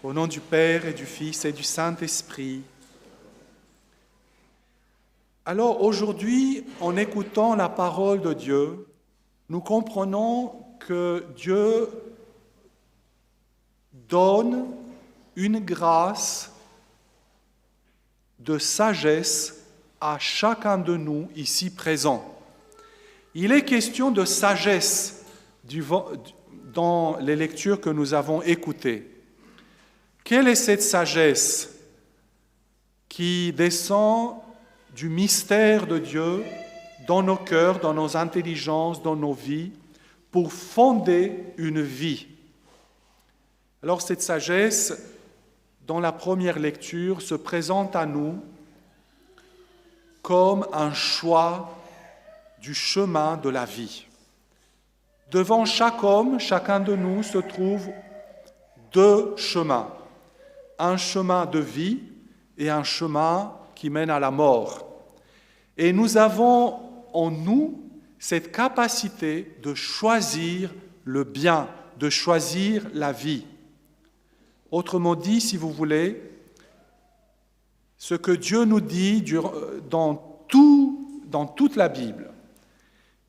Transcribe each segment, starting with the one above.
Au nom du Père et du Fils et du Saint-Esprit. Alors aujourd'hui, en écoutant la parole de Dieu, nous comprenons que Dieu donne une grâce de sagesse à chacun de nous ici présents. Il est question de sagesse dans les lectures que nous avons écoutées. Quelle est cette sagesse qui descend du mystère de Dieu dans nos cœurs, dans nos intelligences, dans nos vies, pour fonder une vie? Alors cette sagesse, dans la première lecture, se présente à nous comme un choix du chemin de la vie. Devant chaque homme, chacun de nous se trouve deux chemins. Un chemin de vie et un chemin qui mène à la mort. Et nous avons en nous cette capacité de choisir le bien, de choisir la vie. Autrement dit, si vous voulez, ce que Dieu nous dit dans toute la Bible,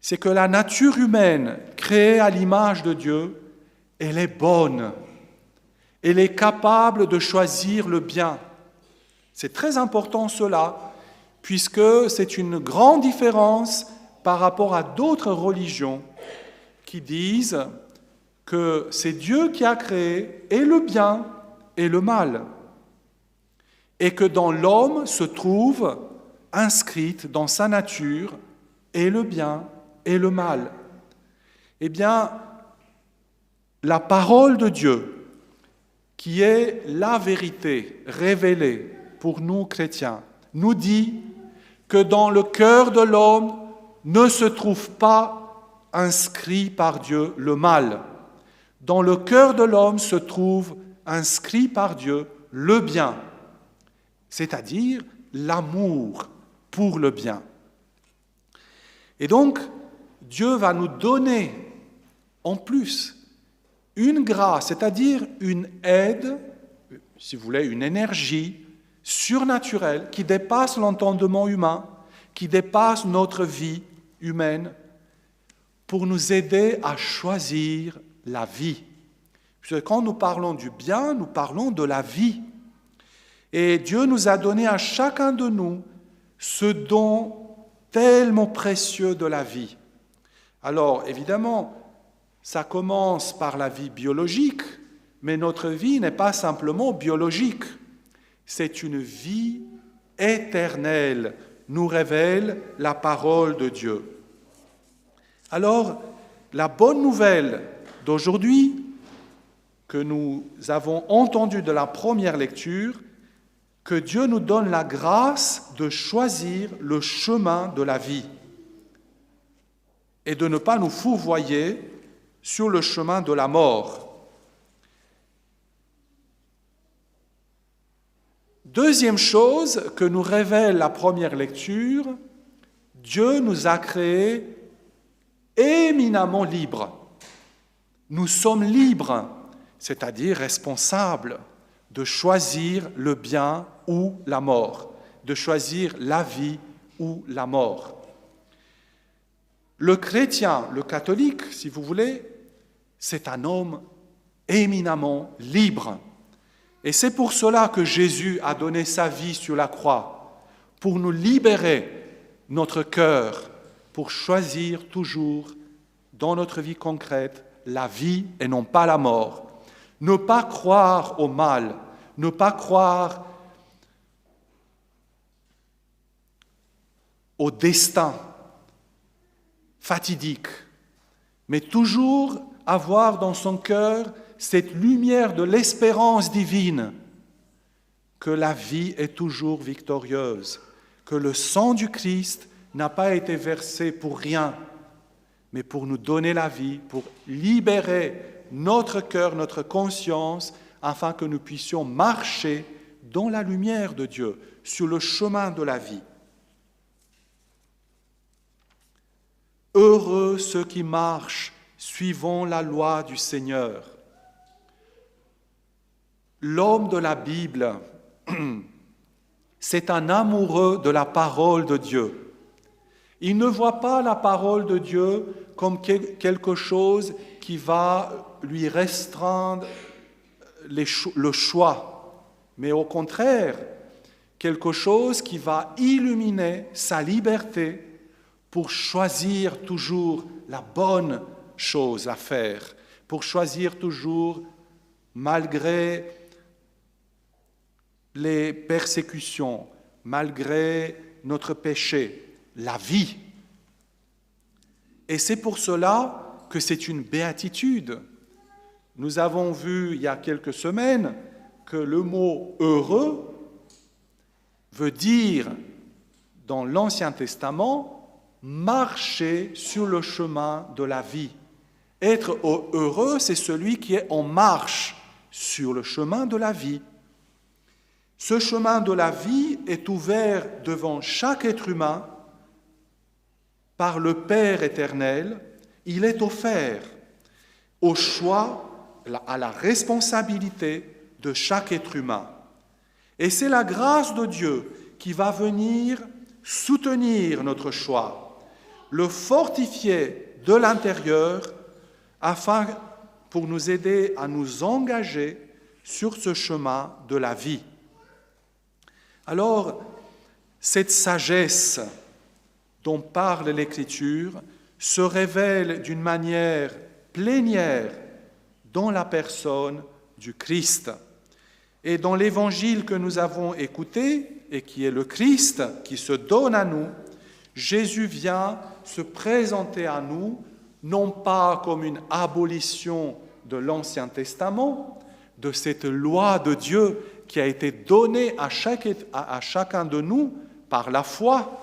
c'est que la nature humaine, créée à l'image de Dieu, elle est bonne. Elle est capable de choisir le bien. C'est très important cela, puisque c'est une grande différence par rapport à d'autres religions qui disent que c'est Dieu qui a créé et le bien et le mal, et que dans l'homme se trouve inscrite dans sa nature et le bien et le mal. Eh bien, la parole de Dieu, qui est la vérité révélée pour nous chrétiens, nous dit que dans le cœur de l'homme ne se trouve pas inscrit par Dieu le mal. Dans le cœur de l'homme se trouve inscrit par Dieu le bien, c'est-à-dire l'amour pour le bien. Et donc, Dieu va nous donner en plus une grâce, c'est-à-dire une aide, si vous voulez, une énergie surnaturelle qui dépasse l'entendement humain, qui dépasse notre vie humaine, pour nous aider à choisir la vie. Parce que quand nous parlons du bien, nous parlons de la vie. Et Dieu nous a donné à chacun de nous ce don tellement précieux de la vie. Alors, évidemment, ça commence par la vie biologique, mais notre vie n'est pas simplement biologique. C'est une vie éternelle, nous révèle la parole de Dieu. Alors, la bonne nouvelle d'aujourd'hui, que nous avons entendue de la première lecture, que Dieu nous donne la grâce de choisir le chemin de la vie et de ne pas nous fourvoyer sur le chemin de la mort. Deuxième chose que nous révèle la première lecture, Dieu nous a créés éminemment libres. Nous sommes libres, c'est-à-dire responsables de choisir le bien ou la mort, de choisir la vie ou la mort. Le chrétien, le catholique, si vous voulez, c'est un homme éminemment libre. Et c'est pour cela que Jésus a donné sa vie sur la croix, pour nous libérer notre cœur, pour choisir toujours dans notre vie concrète la vie et non pas la mort. Ne pas croire au mal, ne pas croire au destin fatidique, mais toujours avoir dans son cœur cette lumière de l'espérance divine, que la vie est toujours victorieuse, que le sang du Christ n'a pas été versé pour rien, mais pour nous donner la vie, pour libérer notre cœur, notre conscience, afin que nous puissions marcher dans la lumière de Dieu, sur le chemin de la vie. Heureux ceux qui marchent suivant la loi du Seigneur. L'homme de la Bible, c'est un amoureux de la parole de Dieu. Il ne voit pas la parole de Dieu comme quelque chose qui va lui restreindre le choix, mais au contraire, quelque chose qui va illuminer sa liberté pour choisir toujours la bonne chose à faire, pour choisir toujours, malgré les persécutions, malgré notre péché, la vie. Et c'est pour cela que c'est une béatitude. Nous avons vu il y a quelques semaines que le mot « heureux » veut dire, dans l'Ancien Testament, marcher sur le chemin de la vie. Être heureux, c'est celui qui est en marche sur le chemin de la vie. Ce chemin de la vie est ouvert devant chaque être humain par le Père éternel. Il est offert au choix, à la responsabilité de chaque être humain. Et c'est la grâce de Dieu qui va venir soutenir notre choix, le fortifier de l'intérieur afin pour nous aider à nous engager sur ce chemin de la vie. Alors, cette sagesse dont parle l'Écriture se révèle d'une manière plénière dans la personne du Christ. Et dans l'évangile que nous avons écouté, et qui est le Christ, qui se donne à nous, Jésus vient se présenter à nous, non pas comme une abolition de l'Ancien Testament, de cette loi de Dieu qui a été donnée à chacun de nous par la foi,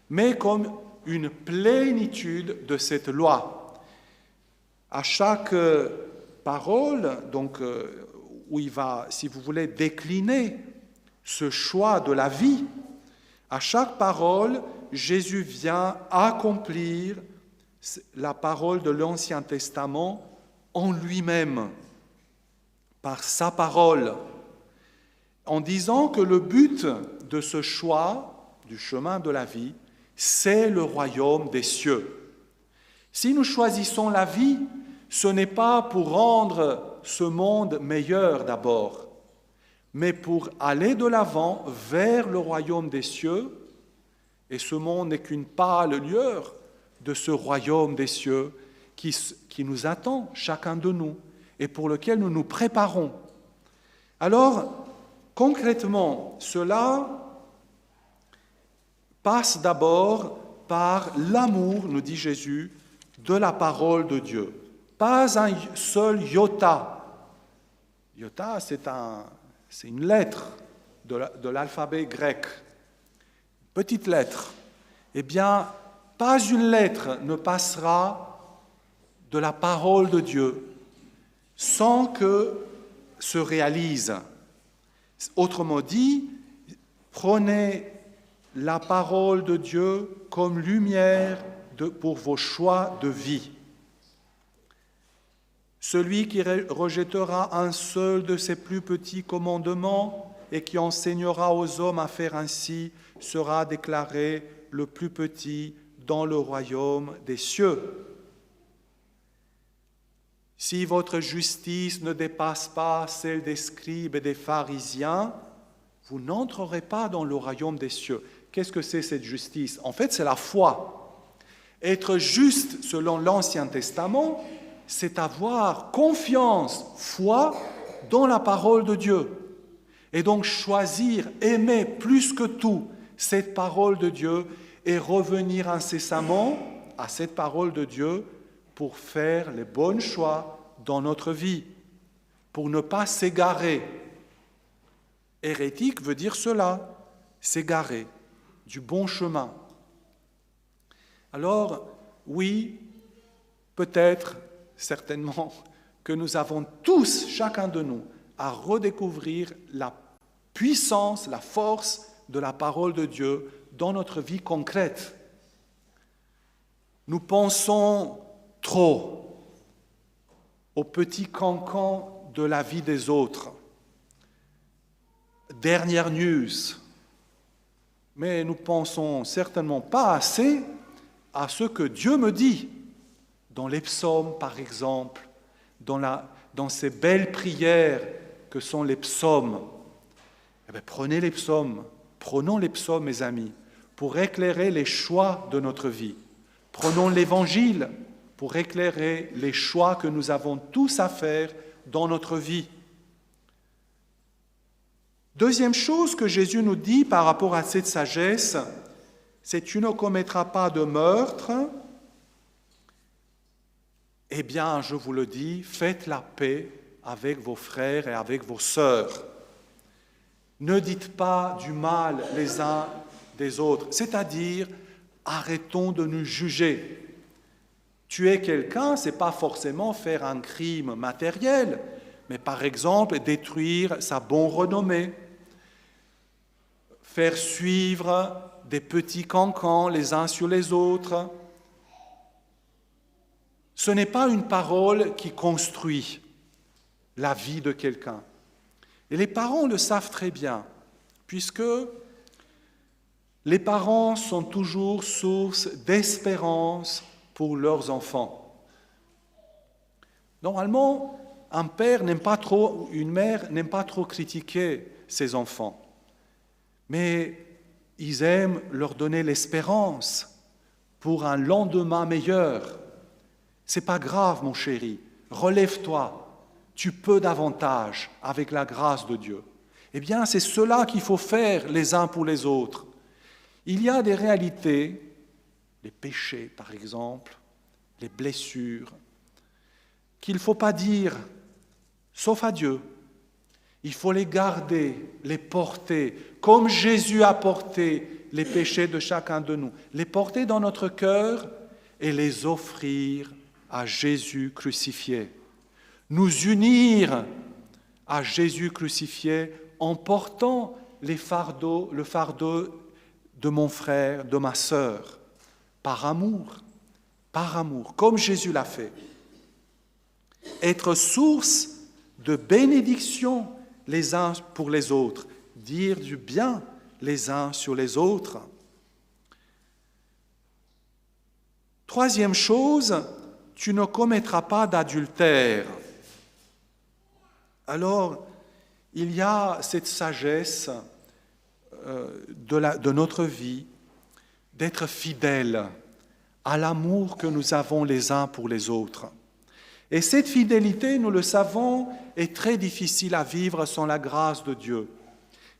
mais comme une plénitude de cette loi. À chaque parole, donc, où il va, si vous voulez, décliner ce choix de la vie, à chaque parole, Jésus vient accomplir la parole de l'Ancien Testament en lui-même, par sa parole, en disant que le but de ce choix du chemin de la vie, c'est le royaume des cieux. Si nous choisissons la vie, ce n'est pas pour rendre ce monde meilleur d'abord, mais pour aller de l'avant vers le royaume des cieux, et ce monde n'est qu'une pâle lueur de ce royaume des cieux qui nous attend, chacun de nous, et pour lequel nous nous préparons. Alors, concrètement, cela passe d'abord par l'amour, nous dit Jésus, de la parole de Dieu. Pas un seul iota. Iota, c'est une lettre de l'alphabet grec. Petite lettre. Eh bien, pas une lettre ne passera de la parole de Dieu sans que se réalise. Autrement dit, prenez la parole de Dieu comme lumière pour vos choix de vie. Celui qui rejettera un seul de ses plus petits commandements et qui enseignera aux hommes à faire ainsi sera déclaré le plus petit dans le royaume des cieux. Si votre justice ne dépasse pas celle des scribes et des pharisiens, vous n'entrerez pas dans le royaume des cieux. Qu'est-ce que c'est cette justice? En fait, c'est la foi. Être juste selon l'Ancien Testament, c'est avoir confiance, foi dans la parole de Dieu. Et donc choisir, aimer plus que tout cette parole de Dieu et revenir incessamment à cette parole de Dieu pour faire les bons choix dans notre vie, pour ne pas s'égarer. Hérétique veut dire cela, s'égarer du bon chemin. Alors, oui, peut-être, certainement, que nous avons tous, chacun de nous, à redécouvrir la puissance, la force de la parole de Dieu dans notre vie concrète. Nous pensons trop au petit cancan de la vie des autres. dernières news. Mais nous ne pensons certainement pas assez à ce que Dieu me dit dans les psaumes, par exemple, dans ces belles prières que sont les psaumes. Eh bien, prenons les psaumes, mes amis, pour éclairer les choix de notre vie. Prenons l'Évangile pour éclairer les choix que nous avons tous à faire dans notre vie. Deuxième chose que Jésus nous dit par rapport à cette sagesse, c'est « Tu ne commettras pas de meurtre ». Eh bien, je vous le dis, faites la paix avec vos frères et avec vos sœurs. Ne dites pas du mal les uns des autres, c'est-à-dire arrêtons de nous juger. Tuer quelqu'un, ce n'est pas forcément faire un crime matériel, mais par exemple détruire sa bonne renommée, faire suivre des petits cancans les uns sur les autres. Ce n'est pas une parole qui construit la vie de quelqu'un. Et les parents le savent très bien, puisque les parents sont toujours source d'espérance pour leurs enfants. Normalement, un père n'aime pas trop, une mère n'aime pas trop critiquer ses enfants, mais ils aiment leur donner l'espérance pour un lendemain meilleur. C'est pas grave, mon chéri, relève-toi, tu peux davantage avec la grâce de Dieu. Eh bien, c'est cela qu'il faut faire les uns pour les autres. Il y a des réalités, les péchés par exemple, les blessures, qu'il ne faut pas dire, sauf à Dieu. Il faut les garder, les porter, comme Jésus a porté les péchés de chacun de nous, les porter dans notre cœur et les offrir à Jésus crucifié. Nous unir à Jésus crucifié en portant le fardeau de mon frère, de ma sœur, par amour, comme Jésus l'a fait. Être source de bénédiction les uns pour les autres, dire du bien les uns sur les autres. Troisième chose, tu ne commettras pas d'adultère. Alors, il y a cette sagesse de notre vie d'être fidèle à l'amour que nous avons les uns pour les autres. Et cette fidélité, nous le savons, est très difficile à vivre sans la grâce de Dieu.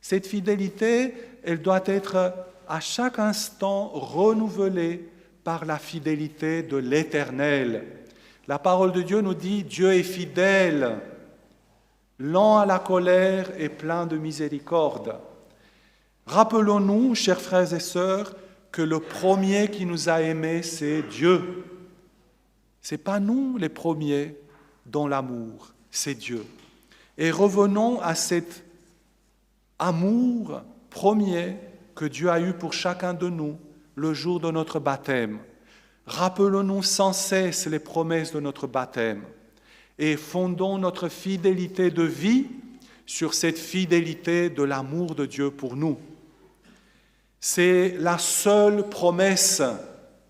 Cette fidélité, elle doit être à chaque instant renouvelée par la fidélité de l'Éternel. La parole de Dieu nous dit « Dieu est fidèle, lent à la colère et plein de miséricorde ». Rappelons-nous, chers frères et sœurs, que le premier qui nous a aimés, c'est Dieu. Ce n'est pas nous les premiers dans l'amour, c'est Dieu. Et revenons à cet amour premier que Dieu a eu pour chacun de nous le jour de notre baptême. Rappelons-nous sans cesse les promesses de notre baptême et fondons notre fidélité de vie sur cette fidélité de l'amour de Dieu pour nous. C'est la seule promesse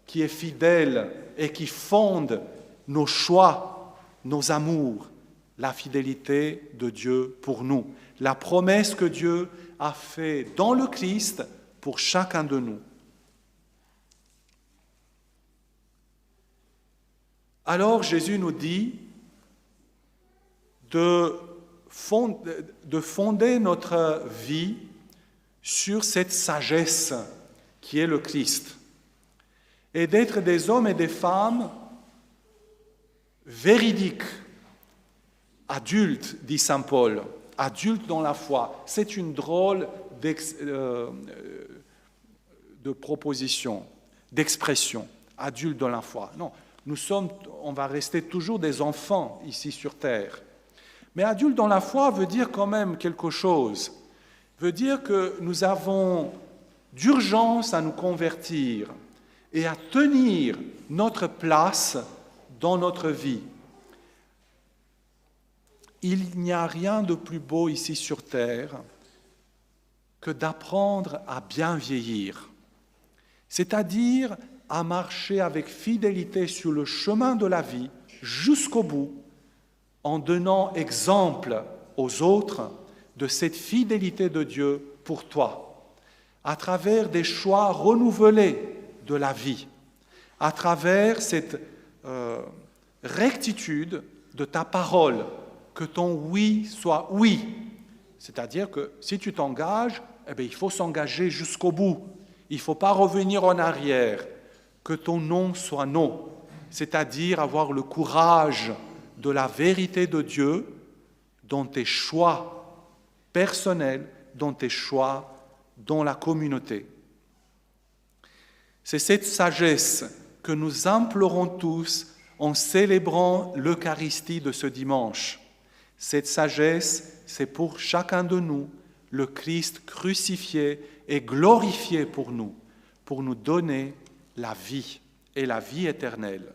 qui est fidèle et qui fonde nos choix, nos amours, la fidélité de Dieu pour nous. La promesse que Dieu a faite dans le Christ pour chacun de nous. Alors Jésus nous dit de fonder notre vie sur cette sagesse qui est le Christ et d'être des hommes et des femmes véridiques, adultes, dit saint Paul, adultes dans la foi. C'est une drôle de proposition, d'expression, adultes dans la foi. Non, on va rester toujours des enfants ici sur terre. Mais adulte dans la foi veut dire quand même quelque chose. Veut dire que nous avons d'urgence à nous convertir et à tenir notre place dans notre vie. Il n'y a rien de plus beau ici sur terre que d'apprendre à bien vieillir, c'est-à-dire à marcher avec fidélité sur le chemin de la vie jusqu'au bout, en donnant exemple aux autres de cette fidélité de Dieu pour toi, à travers des choix renouvelés de la vie, à travers cette rectitude de ta parole, que ton oui soit oui. C'est-à-dire que si tu t'engages, il faut s'engager jusqu'au bout. Il ne faut pas revenir en arrière. Que ton non soit non. C'est-à-dire avoir le courage de la vérité de Dieu dans tes choix personnels, dans tes choix dans la communauté. C'est cette sagesse que nous implorons tous en célébrant l'Eucharistie de ce dimanche. Cette sagesse, c'est pour chacun de nous, le Christ crucifié et glorifié pour nous donner la vie et la vie éternelle.